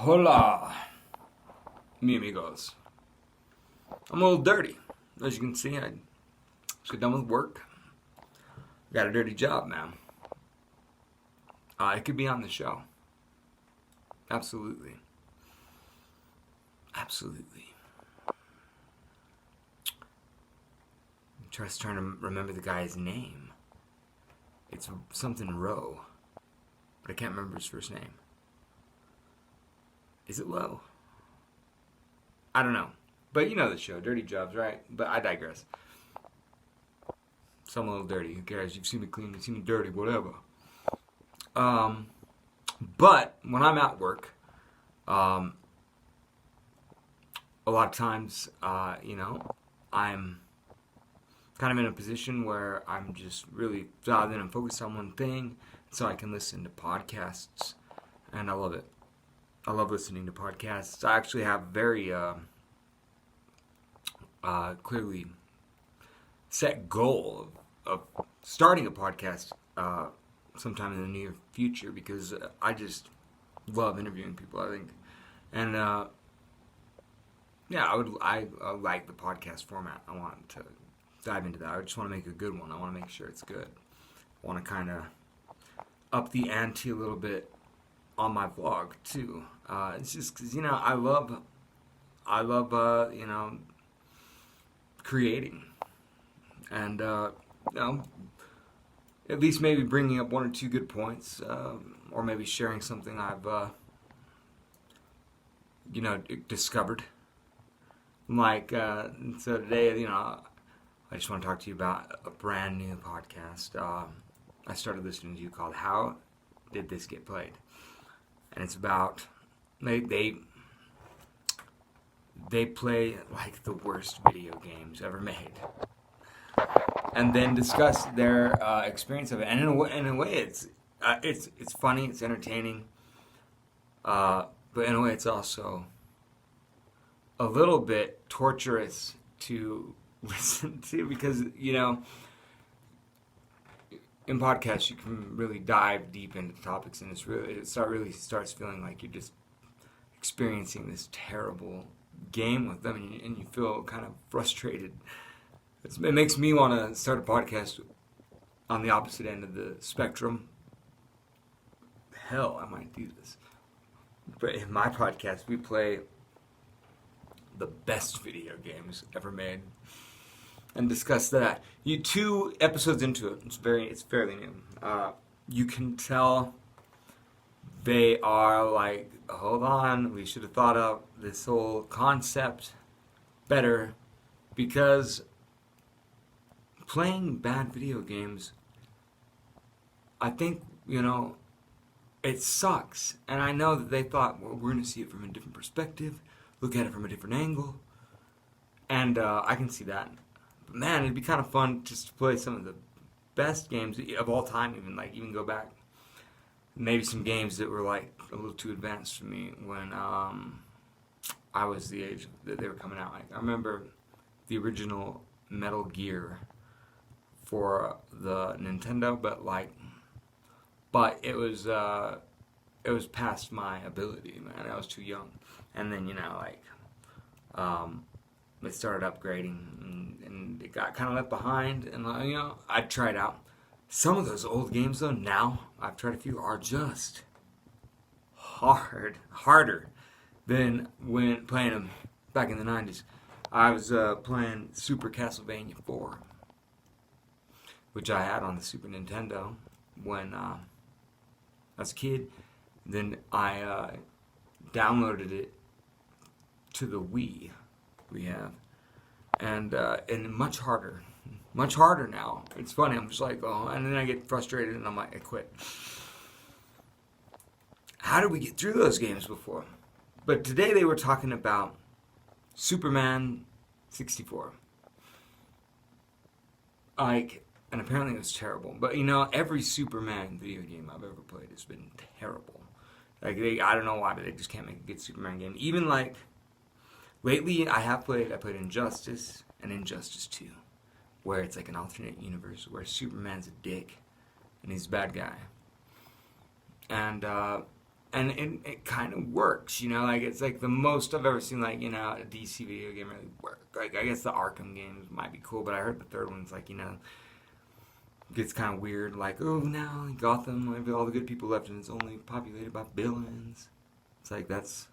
Hola, mi amigos. I'm a little dirty. As you can see, I just got done with work. Got a dirty job, man. It could be on the show. Absolutely. Absolutely. I'm just trying to remember the guy's name. It's something Rowe, but I can't remember his first name. Is it Lowe? I don't know. But you know the show, Dirty Jobs, right? But I digress. So I'm a little dirty. Who cares? You've seen me clean, you've seen me dirty, whatever. But when I'm at work, a lot of times, I'm kind of in a position where I'm just really dialed in and focused on one thing, so I can listen to podcasts, and I love it. I love listening to podcasts. I actually have very clearly set goal of starting a podcast sometime in the near future, because I just love interviewing people, I think. And I like the podcast format. I want to dive into that. I just want to make a good one. I want to make sure it's good. I want to kind of up the ante a little bit on my vlog too. It's just because I love creating, and at least maybe bringing up one or two good points, or maybe sharing something I've discovered. Like so today, I just want to talk to you about a brand new podcast I started listening to called "How Did This Get Played?" And it's about they play like the worst video games ever made, and then discuss their experience of it. And in a way, it's funny, it's entertaining, but in a way, it's also a little bit torturous to listen to, because in podcasts you can really dive deep into topics, and it really starts feeling like you're just experiencing this terrible game with them, and you feel kind of frustrated. It makes me want to start a podcast on the opposite end of the spectrum. Hell, I might do this. But in my podcast, we play the best video games ever made and discuss that. 2 episodes into it, it's fairly new. You can tell they are like, hold on, we should have thought of this whole concept better, because playing bad video games, I think, it sucks. And I know that they thought, well, we're going to see it from a different perspective, look at it from a different angle, and I can see that. But man, it'd be kind of fun just to play some of the best games of all time, even go back. Maybe some games that were like a little too advanced for me when I was the age that they were coming out. Like, I remember the original Metal Gear for the Nintendo, but it was past my ability, man. I was too young, and then it started upgrading, and it got kind of left behind, and I tried out. Some of those old games, though, now, I've tried a few, are just harder than when playing them back in the 90s. I was playing Super Castlevania 4, which I had on the Super Nintendo when I was a kid. Then I downloaded it to the Wii we have, and much harder now. It's funny, I'm just like, oh, and then I get frustrated and I'm like, I quit. How did we get through those games before? But today they were talking about Superman 64. And apparently it was terrible. But every Superman video game I've ever played has been terrible. I don't know why, but they just can't make a good Superman game. Even lately I played Injustice and Injustice 2. Where it's like an alternate universe where Superman's a dick and he's a bad guy. And and it kind of works, you know, like it's like the most I've ever seen, like, you know, a DC video game really work. Like, I guess the Arkham games might be cool, but I heard the third one's like, you know, gets kind of weird. Like, oh, now Gotham, like, all the good people left, and it's only populated by villains. It's like, that's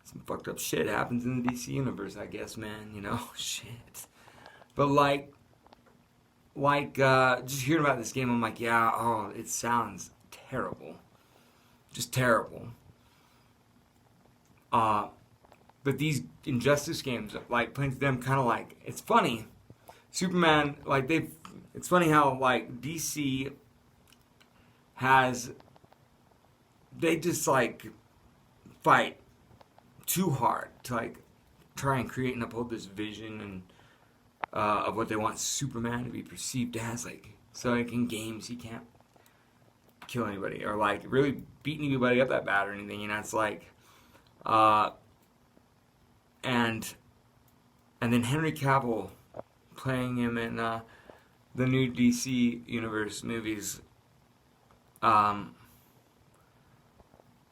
some fucked up shit happens in the DC universe, I guess, man. You know, shit. But just hearing about this game, I'm like, yeah, oh, it sounds terrible, just terrible. But these Injustice games, like playing them, kind of like, it's funny. Superman, like it's funny how like DC they just like fight too hard to like try and create and uphold this vision and of what they want Superman to be perceived as. Like, so like in games he can't kill anybody or like really beat anybody up that bad or anything. You know, it's like, and then Henry Cavill playing him in the new DC Universe movies.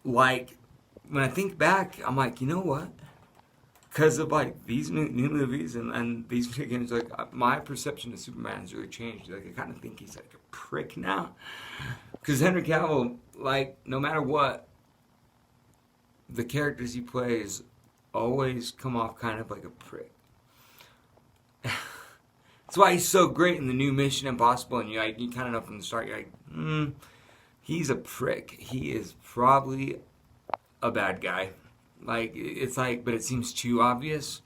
Like, when I think back, I'm like, you know what? Because of like these new movies and these video games, like my perception of Superman has really changed. Like, I kind of think he's like a prick now. Because Henry Cavill, like, no matter what, the characters he plays always come off kind of like a prick. That's why he's so great in the new Mission Impossible, and you kind of know from the start, you're like, he's a prick. He is probably a bad guy. Like, it's like, but it seems too obvious.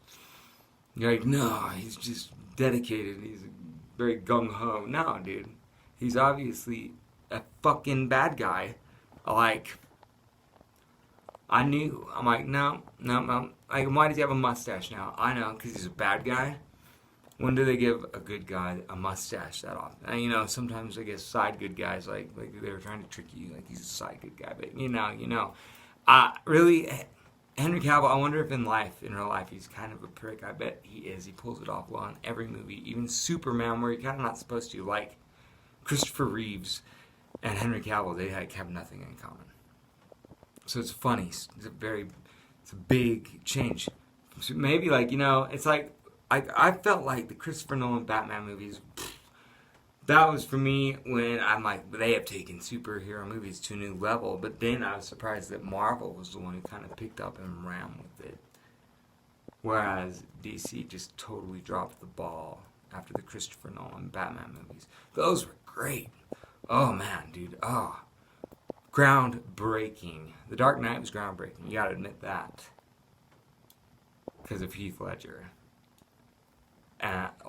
You're like, no, he's just dedicated. He's very gung-ho. No, dude. He's obviously a fucking bad guy. Like, I knew. I'm like, no. Like, why does he have a mustache now? I know, because he's a bad guy. When do they give a good guy a mustache that often? And, you know, sometimes I guess side good guys, like they were trying to trick you, like he's a side good guy. But, you know. Really, Henry Cavill, I wonder if in real life, he's kind of a prick. I bet he is. He pulls it off well in every movie. Even Superman, where you're kind of not supposed to. Like, Christopher Reeves and Henry Cavill, they like have nothing in common. So it's funny. It's a big change. So maybe, like, you know, it's like, I felt like the Christopher Nolan Batman movies, that was for me when I'm like, they have taken superhero movies to a new level. But then I was surprised that Marvel was the one who kind of picked up and ran with it. Whereas DC just totally dropped the ball after the Christopher Nolan Batman movies. Those were great. Oh, man, dude. Oh, groundbreaking. The Dark Knight was groundbreaking. You gotta admit that. Because of Heath Ledger.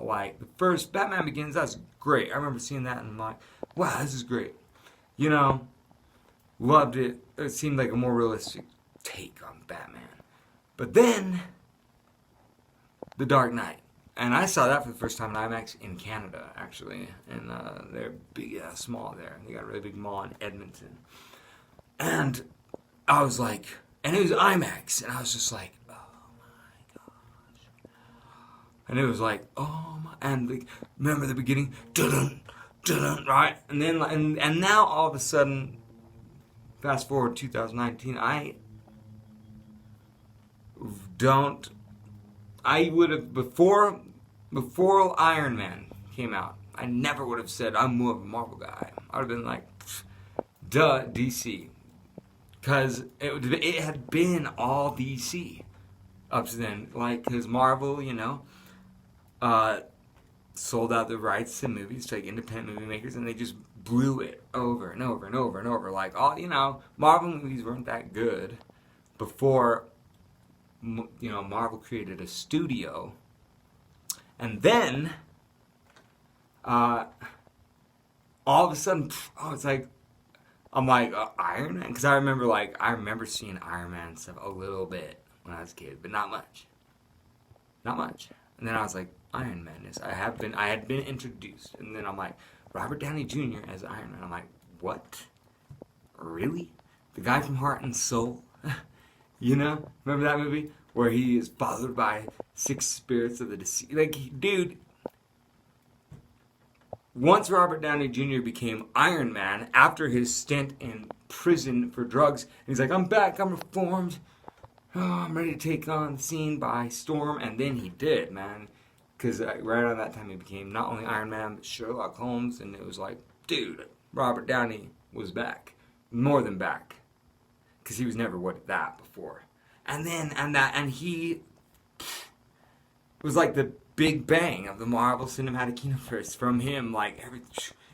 Like, the first Batman Begins, that's great. I remember seeing that and I'm like, wow, this is great. You know, loved it. It seemed like a more realistic take on Batman. But then, The Dark Knight. And I saw that for the first time in IMAX in Canada, actually. In their big mall there. They got a really big mall in Edmonton. And I was like, and it was IMAX. And I was just like, and it was like, oh my, and like, remember the beginning, dun dun, right? And then, and now all of a sudden, fast forward 2019, I would have, before Iron Man came out, I never would have said I'm more of a Marvel guy. I would have been like, duh, DC. Because it had been all DC up to then. Like, because Marvel, you know, sold out the rights to movies to like independent movie makers, and they just blew it over and over and over and over. Like, all, you know, Marvel movies weren't that good before, you know, Marvel created a studio, and then all of a sudden, it's like, I'm like, Iron Man, because I remember seeing Iron Man stuff a little bit when I was a kid, but not much. And then I was like, Iron Man is. I had been introduced, and then I'm like, Robert Downey Jr. as Iron Man. I'm like, what? Really? The guy from Heart and Soul? You know? Remember that movie? Where he is followed by 6 spirits of the deceased. Like, dude, once Robert Downey Jr. became Iron Man after his stint in prison for drugs, he's like, I'm back, I'm reformed. Oh, I'm ready to take on the scene by storm. And then he did, man. Because right around that time he became not only Iron Man, but Sherlock Holmes. And it was like, dude, Robert Downey was back. More than back. Because he was never that before. And he was like the Big Bang of the Marvel Cinematic Universe. From him, like,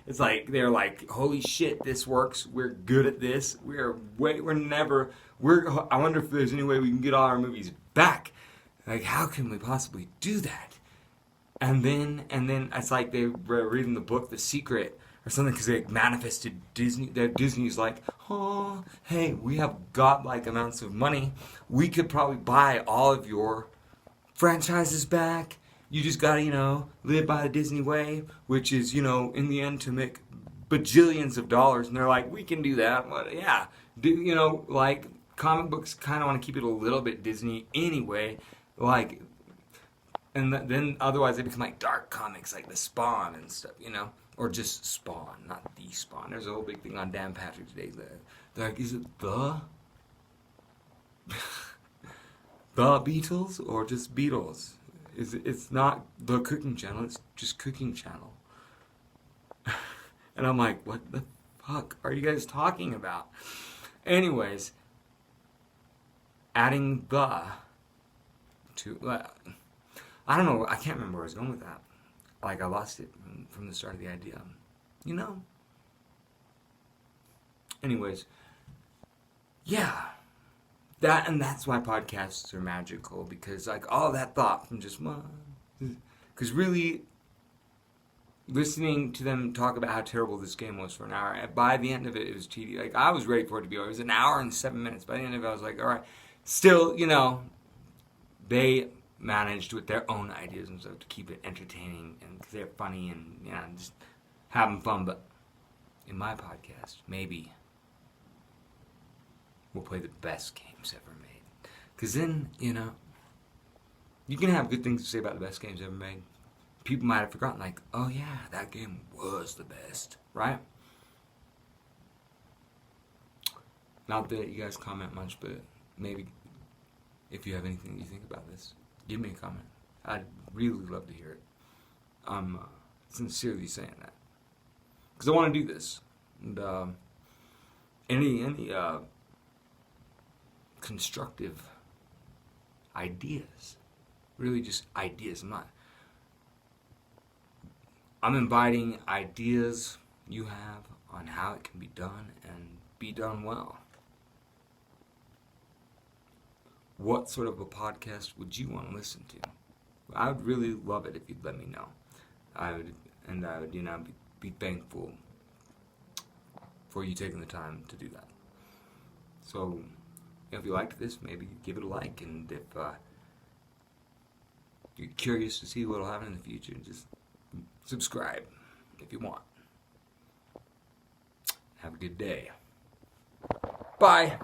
it's like, they're like, holy shit, this works. We're good at this. I wonder if there's any way we can get all our movies back. Like, how can we possibly do that? And then it's like they were reading the book The Secret or something, because they manifested Disney. Disney's like, oh, hey, we have godlike amounts of money. We could probably buy all of your franchises back. You just gotta, live by the Disney way, which is, in the end to make bajillions of dollars. And they're like, we can do that. Well, yeah. Like, comic books kind of want to keep it a little bit Disney anyway. Like, and then otherwise they become like dark comics, like the Spawn and stuff, or just Spawn, not the Spawn. There's a whole big thing on Dan Patrick today. They're like, is it the Beatles or just Beatles? It's not the Cooking Channel. It's just Cooking Channel. And I'm like, what the fuck are you guys talking about? Anyways, adding the to I don't know. I can't remember where I was going with that. Like, I lost it from the start of the idea. Anyways, yeah. That's why podcasts are magical, because like all that thought from just, because really listening to them talk about how terrible this game was for an hour, by the end of it, it was tedious. Like, I was ready for it to be over. It was an hour and 7 minutes. By the end of it, I was like, all right. Still, they managed with their own ideas and stuff to keep it entertaining, and because they're funny and just having fun. But in my podcast, maybe we'll play the best games ever made. Because then, you can have good things to say about the best games ever made. People might have forgotten, like, oh yeah, that game was the best, right? Not that you guys comment much, but maybe if you have anything you think about this, give me a comment. I'd really love to hear it. I'm sincerely saying that. Because I want to do this. And any constructive ideas, really just ideas. I'm inviting ideas you have on how it can be done and be done well. What sort of a podcast would you want to listen to? I would really love it if you'd let me know. I would be thankful for you taking the time to do that. So, if you liked this, maybe give it a like, and if you're curious to see what will happen in the future, just subscribe if you want. Have a good day. Bye.